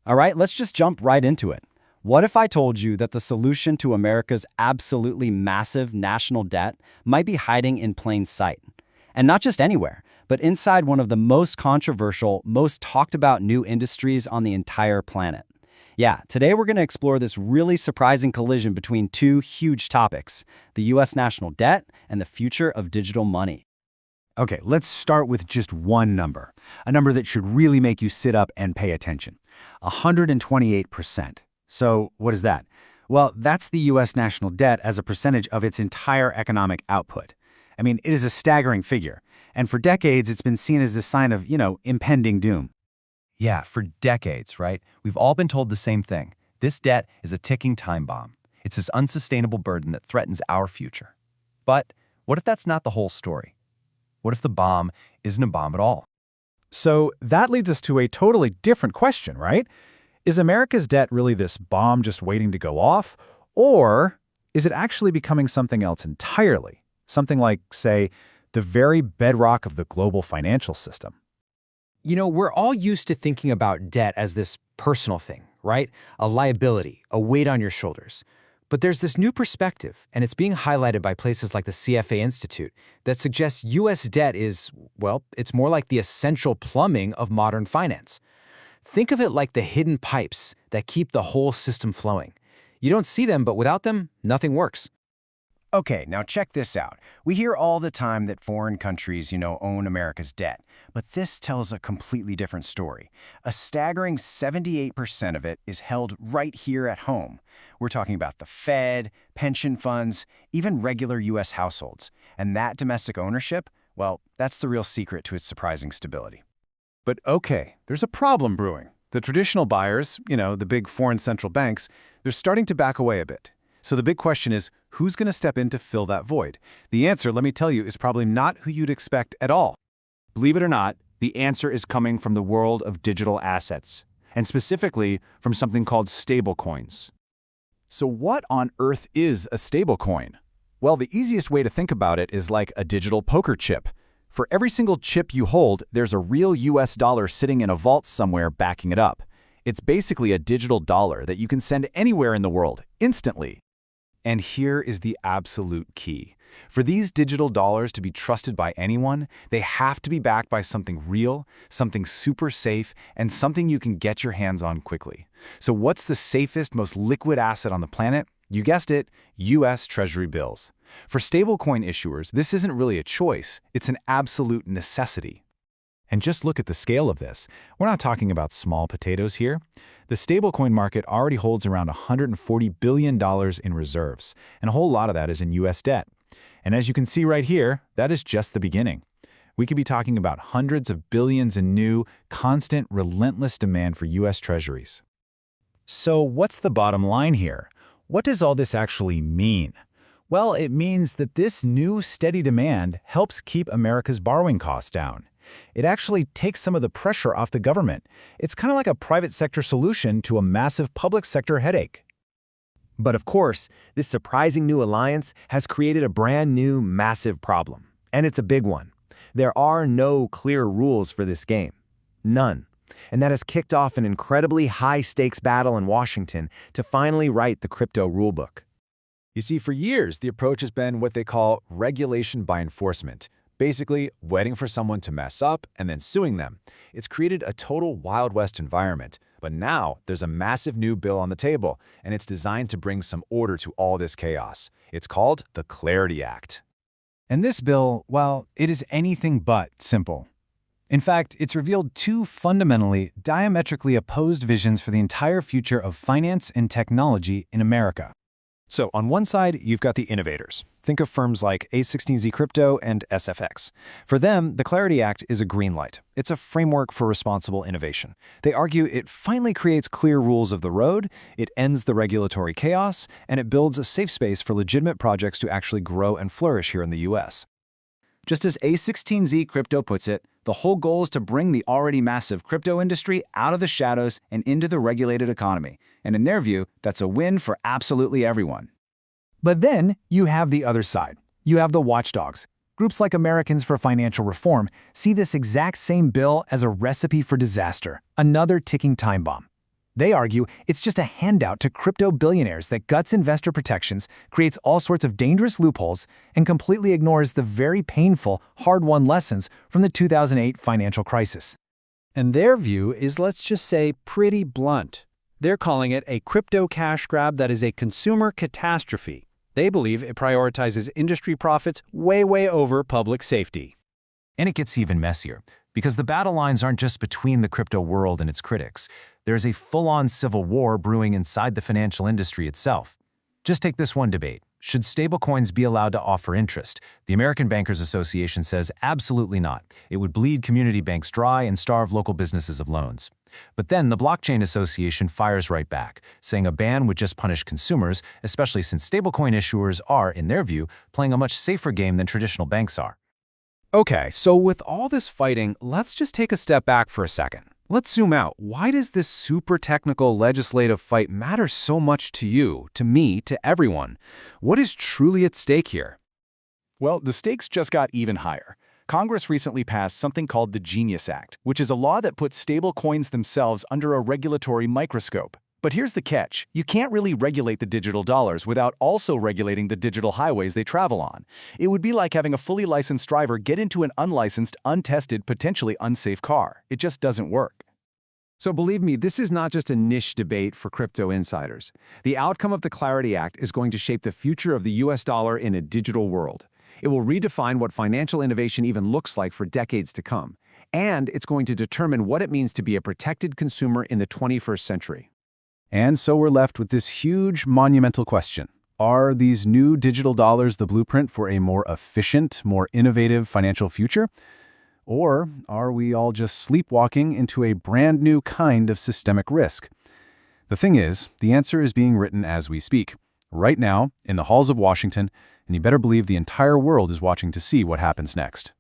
All right, let's just jump right into it. What if I told you that the solution to America's absolutely massive national debt might be hiding in plain sight? And not just anywhere, but inside one of the most controversial, most talked about new industries on the entire planet. Yeah, today we're going to explore this really surprising collision between two huge topics, the US national debt and the future of digital money. Okay, let's start with just one number, a number that should really make you sit up and pay attention. 128%. So what is that? Well, that's the U.S. national debt as a percentage of its entire economic output. I mean, it is a staggering figure, and for decades it's been seen as a sign of, impending doom. Yeah, for decades, right? We've all been told the same thing. This debt is a ticking time bomb. It's this unsustainable burden that threatens our future. But what if that's not the whole story? What if the bomb isn't a bomb at all? So that leads us to a totally different question, right? Is America's debt really this bomb just waiting to go off? Or is it actually becoming something else entirely? Something like, say, the very bedrock of the global financial system? We're all used to thinking about debt as this personal thing, right? A liability, a weight on your shoulders. But there's this new perspective, and it's being highlighted by places like the CFA Institute, that suggests U.S. debt is, well, it's more like the essential plumbing of modern finance. Think of it like the hidden pipes that keep the whole system flowing. You don't see them, but without them, nothing works. Okay, now check this out. We hear all the time that foreign countries, own America's debt. But this tells a completely different story. A staggering 78% of it is held right here at home. We're talking about the Fed, pension funds, even regular U.S. households. And that domestic ownership, well, that's the real secret to its surprising stability. But okay, there's a problem brewing. The traditional buyers, the big foreign central banks, they're starting to back away a bit. So the big question is, who's going to step in to fill that void? The answer, let me tell you, is probably not who you'd expect at all. Believe it or not, the answer is coming from the world of digital assets, and specifically from something called stablecoins. So what on earth is a stablecoin? Well, the easiest way to think about it is like a digital poker chip. For every single chip you hold, there's a real US dollar sitting in a vault somewhere backing it up. It's basically a digital dollar that you can send anywhere in the world, instantly. And here is the absolute key. For these digital dollars to be trusted by anyone, they have to be backed by something real, something super safe, and something you can get your hands on quickly. So what's the safest, most liquid asset on the planet? You guessed it, U.S. Treasury bills. For stablecoin issuers, this isn't really a choice, it's an absolute necessity. And just look at the scale of this. We're not talking about small potatoes here. The stablecoin market already holds around $140 billion in reserves, and a whole lot of that is in U.S. debt. And as you can see right here, that is just the beginning. We could be talking about hundreds of billions in new, constant, relentless demand for U.S. treasuries. So what's the bottom line here? What does all this actually mean? Well, it means that this new, steady demand helps keep America's borrowing costs down. It actually takes some of the pressure off the government. It's kind of like a private sector solution to a massive public sector headache. But of course, this surprising new alliance has created a brand new, massive problem. And it's a big one. There are no clear rules for this game. None. And that has kicked off an incredibly high-stakes battle in Washington to finally write the crypto rulebook. You see, for years, the approach has been what they call regulation by enforcement. Basically, waiting for someone to mess up and then suing them. It's created a total Wild West environment. But now, there's a massive new bill on the table, and it's designed to bring some order to all this chaos. It's called the Clarity Act. And this bill, well, it is anything but simple. In fact, it's revealed two fundamentally, diametrically opposed visions for the entire future of finance and technology in America. So on one side, you've got the innovators. Think of firms like A16Z Crypto and SFX. For them, the Clarity Act is a green light. It's a framework for responsible innovation. They argue it finally creates clear rules of the road, it ends the regulatory chaos, and it builds a safe space for legitimate projects to actually grow and flourish here in the US. Just as A16Z Crypto puts it, the whole goal is to bring the already massive crypto industry out of the shadows and into the regulated economy. And in their view, that's a win for absolutely everyone. But then you have the other side. You have the watchdogs. Groups like Americans for Financial Reform see this exact same bill as a recipe for disaster, another ticking time bomb. They argue it's just a handout to crypto billionaires that guts investor protections, creates all sorts of dangerous loopholes, and completely ignores the very painful, hard-won lessons from the 2008 financial crisis. And their view is, let's just say, pretty blunt. They're calling it a crypto cash grab that is a consumer catastrophe. They believe it prioritizes industry profits way over public safety. And it gets even messier, because the battle lines aren't just between the crypto world and its critics. There's a full-on civil war brewing inside the financial industry itself. Just take this one debate. Should stablecoins be allowed to offer interest? The American Bankers Association says absolutely not. It would bleed community banks dry and starve local businesses of loans. But then the Blockchain Association fires right back, saying a ban would just punish consumers, especially since stablecoin issuers are, in their view, playing a much safer game than traditional banks are. Okay, so with all this fighting, let's just take a step back for a second. Let's zoom out. Why does this super technical legislative fight matter so much to you, to me, to everyone? What is truly at stake here? Well, the stakes just got even higher. Congress recently passed something called the Genius Act, which is a law that puts stablecoins themselves under a regulatory microscope. But here's the catch. You can't really regulate the digital dollars without also regulating the digital highways they travel on. It would be like having a fully licensed driver get into an unlicensed, untested, potentially unsafe car. It just doesn't work. So believe me, this is not just a niche debate for crypto insiders. The outcome of the Clarity Act is going to shape the future of the US dollar in a digital world. It will redefine what financial innovation even looks like for decades to come. And it's going to determine what it means to be a protected consumer in the 21st century. And so we're left with this huge, monumental question. Are these new digital dollars the blueprint for a more efficient, more innovative financial future? Or are we all just sleepwalking into a brand new kind of systemic risk? The thing is, the answer is being written as we speak, right now, in the halls of Washington, and you better believe the entire world is watching to see what happens next.